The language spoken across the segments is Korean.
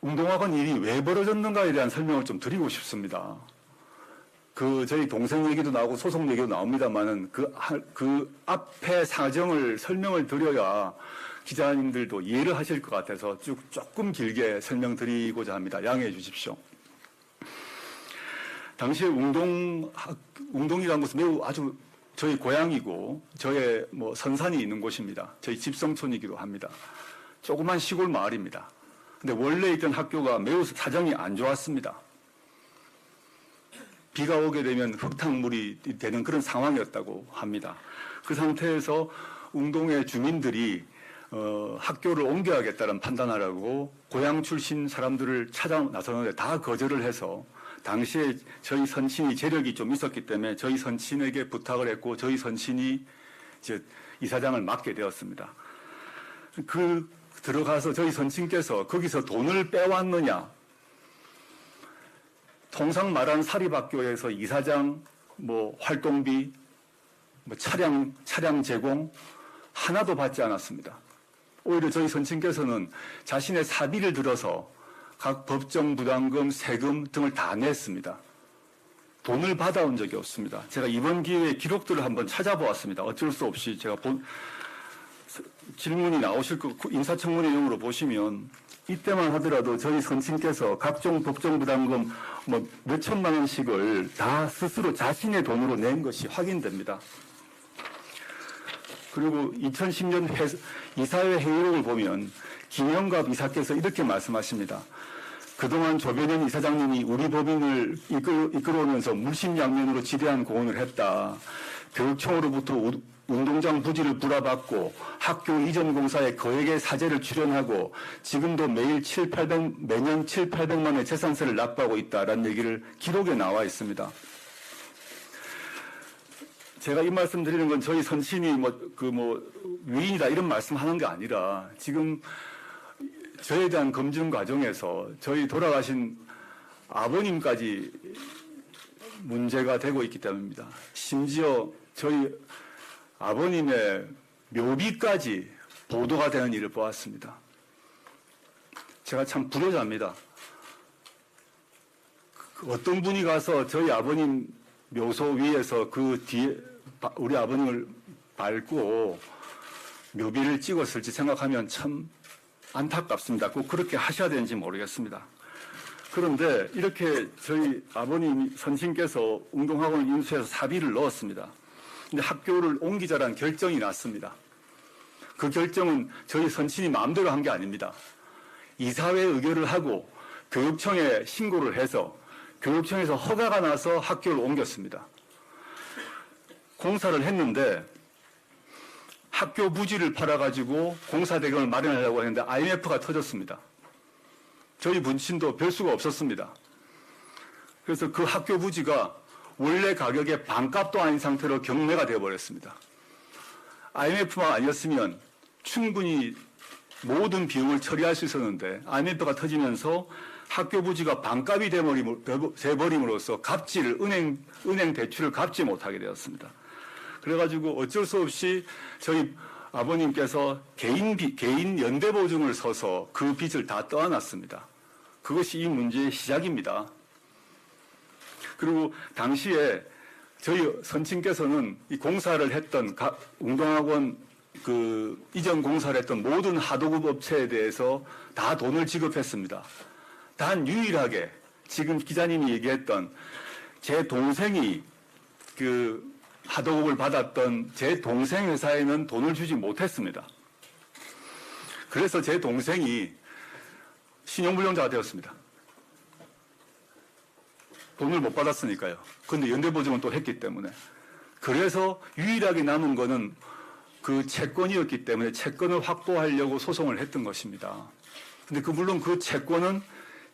웅동학원 일이 왜 벌어졌는가에 대한 설명을 좀 드리고 싶습니다. 저희 동생 얘기도 나오고 소송 얘기도 나옵니다만은 그 앞에 사정을 설명을 드려야 기자님들도 이해를 하실 것 같아서 조금 길게 설명드리고자 합니다. 양해해 주십시오. 당시에 웅동이라는 곳은 매우 아주 저희 고향이고 저의 선산이 있는 곳입니다. 저희 집성촌이기도 합니다. 조그만 시골 마을입니다. 근데 원래 있던 학교가 매우 사정이 안 좋았습니다. 비가 오게 되면 흙탕물이 되는 그런 상황이었다고 합니다. 그 상태에서 웅동의 주민들이 학교를 옮겨야겠다는 판단하라고 고향 출신 사람들을 찾아 나서는데 다 거절을 해서 당시에 저희 선친이 재력이 좀 있었기 때문에 저희 선친에게 부탁을 했고 저희 선친이 이제 이사장을 맡게 되었습니다. 들어가서 저희 선친께서 거기서 돈을 빼왔느냐, 통상 말하는 사립학교에서 이사장, 활동비, 차량 제공 하나도 받지 않았습니다. 오히려 저희 선친께서는 자신의 사비를 들어서 각 법정 부담금, 세금 등을 다 냈습니다. 돈을 받아온 적이 없습니다. 제가 이번 기회에 기록들을 한번 찾아보았습니다. 어쩔 수 없이 제가 질문이 나오실 거 인사청문회용으로 보시면 이때만 하더라도 저희 선친께서 각종 법정 부담금 몇 천만 원씩을 다 스스로 자신의 돈으로 낸 것이 확인됩니다. 그리고 2010년 이사회 회의록을 보면 김영갑 이사께서 이렇게 말씀하십니다. 그동안 조변현 이사장님이 우리 법인을 이끌어오면서 물심양면으로 지대한 공헌을 했다. 교육청으로부터 운동장 부지를 불화받고 학교 이전 공사에 거액의 사재를 출연하고 지금도 매년 7,800만 원의 재산세를 납부하고 있다라는 얘기를 기록에 나와 있습니다. 제가 이 말씀 드리는 건 저희 선친이 위인이다 이런 말씀하는 게 아니라 지금 저에 대한 검증 과정에서 저희 돌아가신 아버님까지 문제가 되고 있기 때문입니다. 심지어 저희 아버님의 묘비까지 보도가 되는 일을 보았습니다. 제가 참 불효자입니다. 어떤 분이 가서 저희 아버님 묘소 위에서 그 뒤에 우리 아버님을 밟고 묘비를 찍었을지 생각하면 참 안타깝습니다. 꼭 그렇게 하셔야 되는지 모르겠습니다. 그런데 이렇게 저희 아버님 선친께서 웅동학원을 인수해서 사비를 넣었습니다. 근데 학교를 옮기자라는 결정이 났습니다. 그 결정은 저희 선친이 마음대로 한 게 아닙니다. 이사회에 의결을 하고 교육청에 신고를 해서 교육청에서 허가가 나서 학교를 옮겼습니다. 공사를 했는데 학교 부지를 팔아가지고 공사 대금을 마련하려고 했는데 IMF가 터졌습니다. 저희 문친도 별 수가 없었습니다. 그래서 그 학교 부지가 원래 가격의 반값도 아닌 상태로 경매가 되어버렸습니다. IMF만 아니었으면 충분히 모든 비용을 처리할 수 있었는데 IMF가 터지면서 학교 부지가 반값이 돼버림으로써 은행 대출을 갚지 못하게 되었습니다. 그래가지고 어쩔 수 없이 저희 아버님께서 개인 연대보증을 서서 그 빚을 다 떠안았습니다. 그것이 이 문제의 시작입니다. 그리고 당시에 저희 선친께서는 이 공사를 했던 웅동학원 이전 공사를 했던 모든 하도급 업체에 대해서 다 돈을 지급했습니다. 단 유일하게 지금 기자님이 얘기했던 제 동생이 하도급을 받았던 제 동생 회사에는 돈을 주지 못했습니다. 그래서 제 동생이 신용불량자가 되었습니다. 돈을 못 받았으니까요. 그런데 연대보증은 또 했기 때문에. 그래서 유일하게 남은 거는 그 채권이었기 때문에 채권을 확보하려고 소송을 했던 것입니다. 근데 물론 그 채권은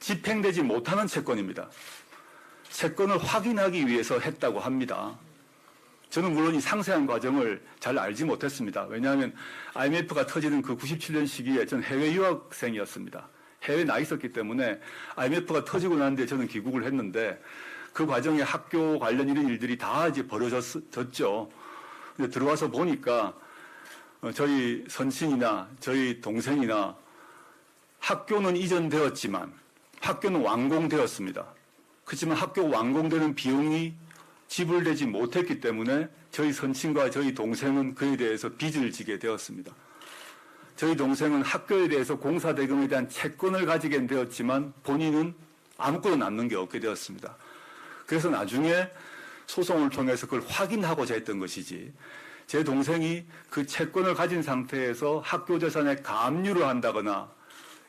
집행되지 못하는 채권입니다. 채권을 확인하기 위해서 했다고 합니다. 저는 물론 이 상세한 과정을 잘 알지 못했습니다. 왜냐하면 IMF가 터지는 그 97년 시기에 저는 해외 유학생이었습니다. 해외에 나 있었기 때문에 IMF가 터지고 난 뒤에 저는 귀국을 했는데 그 과정에 학교 관련 이런 일들이 다 이제 벌어졌죠. 근데 들어와서 보니까 저희 선친이나 저희 동생이나 학교는 이전되었지만 학교는 완공되었습니다. 그렇지만 학교 완공되는 비용이 지불되지 못했기 때문에 저희 선친과 저희 동생은 그에 대해서 빚을 지게 되었습니다. 저희 동생은 학교에 대해서 공사 대금에 대한 채권을 가지게 되었지만 본인은 아무것도 남는 게 없게 되었습니다. 그래서 나중에 소송을 통해서 그걸 확인하고자 했던 것이지, 제 동생이 그 채권을 가진 상태에서 학교 재산에 가압류를 한다거나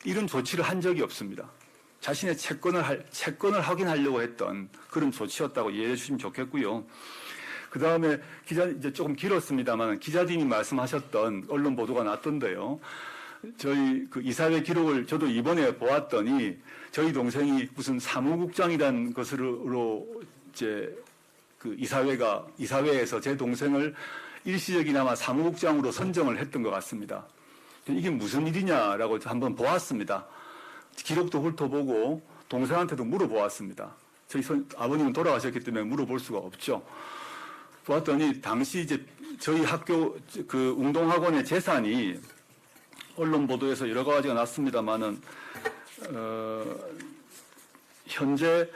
이런 조치를 한 적이 없습니다. 자신의 채권을 확인하려고 했던 그런 조치였다고 이해해 주시면 좋겠고요. 그 다음에 이제 조금 길었습니다만 기자님이 말씀하셨던 언론 보도가 났던데요. 저희 그 이사회 기록을 저도 이번에 보았더니 저희 동생이 무슨 사무국장이라는 것으로 이제 그 이사회에서 제 동생을 일시적이나마 사무국장으로 선정을 했던 것 같습니다. 이게 무슨 일이냐라고 한번 보았습니다. 기록도 훑어보고 동생한테도 물어보았습니다. 저희 아버님은 돌아가셨기 때문에 물어볼 수가 없죠. 보았더니 당시 이제 저희 학교 그 웅동학원의 재산이 언론 보도에서 여러 가지가 났습니다만은 현재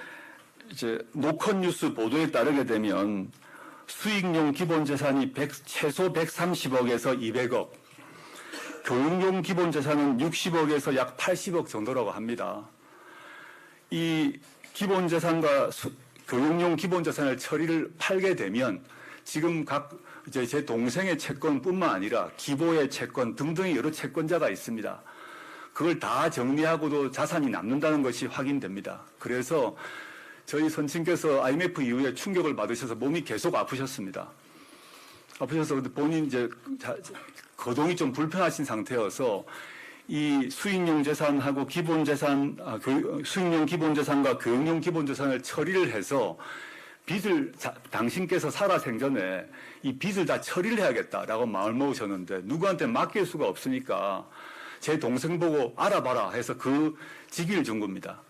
이제 노컷 뉴스 보도에 따르게 되면 수익용 기본 재산이 최소 130억에서 200억, 교육용 기본 재산은 60억에서 약 80억 정도라고 합니다. 이 기본 재산과 교육용 기본 재산을 처리를 팔게 되면 지금 이제 제 동생의 채권뿐만 아니라 기보의 채권 등등의 여러 채권자가 있습니다. 그걸 다 정리하고도 자산이 남는다는 것이 확인됩니다. 그래서 저희 선친께서 IMF 이후에 충격을 받으셔서 몸이 계속 아프셨습니다. 아프셔서 본인 이제 거동이 좀 불편하신 상태여서 이 수익용 재산하고 수익용 기본 재산과 교육용 기본 재산을 처리를 해서 빚을 당신께서 살아생전에 이 빚을 다 처리를 해야겠다라고 마음을 먹으셨는데 누구한테 맡길 수가 없으니까 제 동생 보고 알아봐라 해서 그 직위를 준 겁니다.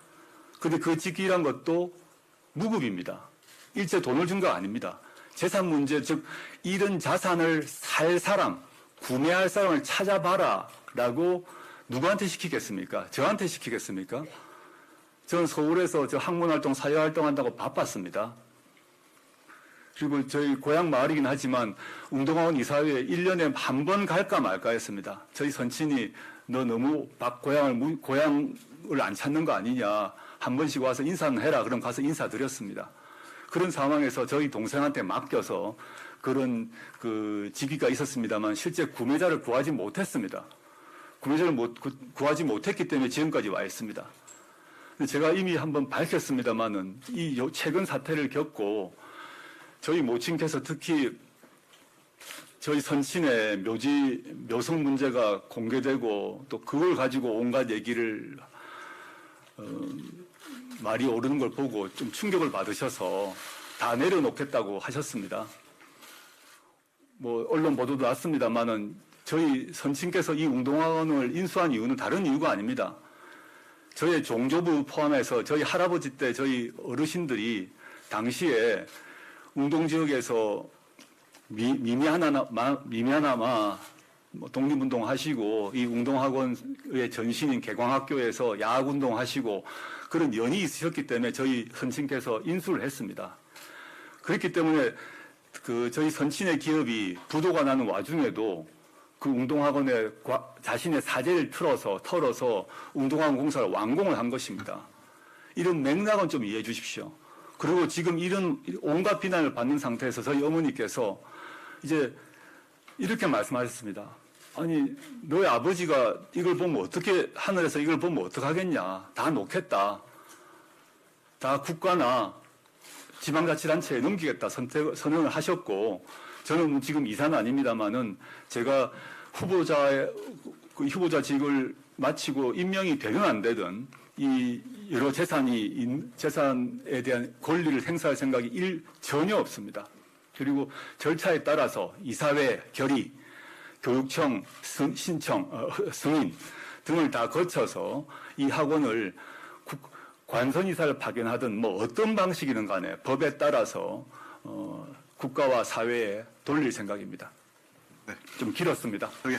그런데 그 직위란 것도 무급입니다. 일체 돈을 준 거 아닙니다. 재산 문제, 즉 이런 자산을 살 사람, 구매할 사람을 찾아봐라 라고 누구한테 시키겠습니까? 저한테 시키겠습니까? 저는 서울에서 저 학문활동, 사회활동 한다고 바빴습니다. 그리고 저희 고향 마을이긴 하지만 웅동학원 이사회에 1년에 한 번 갈까 말까 했습니다. 저희 선친이 너 너무 고향을 안 찾는 거 아니냐. 한 번씩 와서 인사는 해라. 그럼 가서 인사드렸습니다. 그런 상황에서 저희 동생한테 맡겨서 그런 그 직위가 있었습니다만 실제 구매자를 구하지 못했습니다. 구매자를 구하지 못했기 때문에 지금까지 와 있습니다. 제가 이미 한번 밝혔습니다만은 이 최근 사태를 겪고 저희 모친께서 특히 저희 선친의 묘성 문제가 공개되고 또 그걸 가지고 온갖 얘기를 말이 오르는 걸 보고 좀 충격을 받으셔서 다 내려놓겠다고 하셨습니다. 뭐 언론 보도도 났습니다만은 저희 선친께서 이 웅동학원을 인수한 이유는 다른 이유가 아닙니다. 저희 종조부 포함해서 저희 할아버지 때 저희 어르신들이 당시에 웅동 지역에서 미미하나마 뭐 독립운동 하시고 이 웅동학원의 전신인 개광학교에서 야학운동 하시고 그런 연이 있으셨기 때문에 저희 선친께서 인수를 했습니다. 그렇기 때문에 그 저희 선친의 기업이 부도가 나는 와중에도 그 웅동학원에 자신의 사재를 털어서 웅동학원 공사를 완공을 한 것입니다. 이런 맥락은 좀 이해해 주십시오. 그리고 지금 이런 온갖 비난을 받는 상태에서 저희 어머니께서 이제 이렇게 말씀하셨습니다. 아니, 너희 아버지가 이걸 보면 어떻게, 하늘에서 이걸 보면 어떡하겠냐. 다 놓겠다. 다 국가나 지방자치단체에 넘기겠다 선언을 하셨고, 저는 지금 이사는 아닙니다만은 제가 후보자직을 마치고 임명이 되든 안 되든 이 여러 재산에 대한 권리를 행사할 생각이 전혀 없습니다. 그리고 절차에 따라서 이사회 결의, 교육청 승인 등을 다 거쳐서 이 학원을 관선이사를 파견하든 뭐 어떤 방식이든 간에 법에 따라서 국가와 사회에 돌릴 생각입니다. 네. 좀 길었습니다. 여기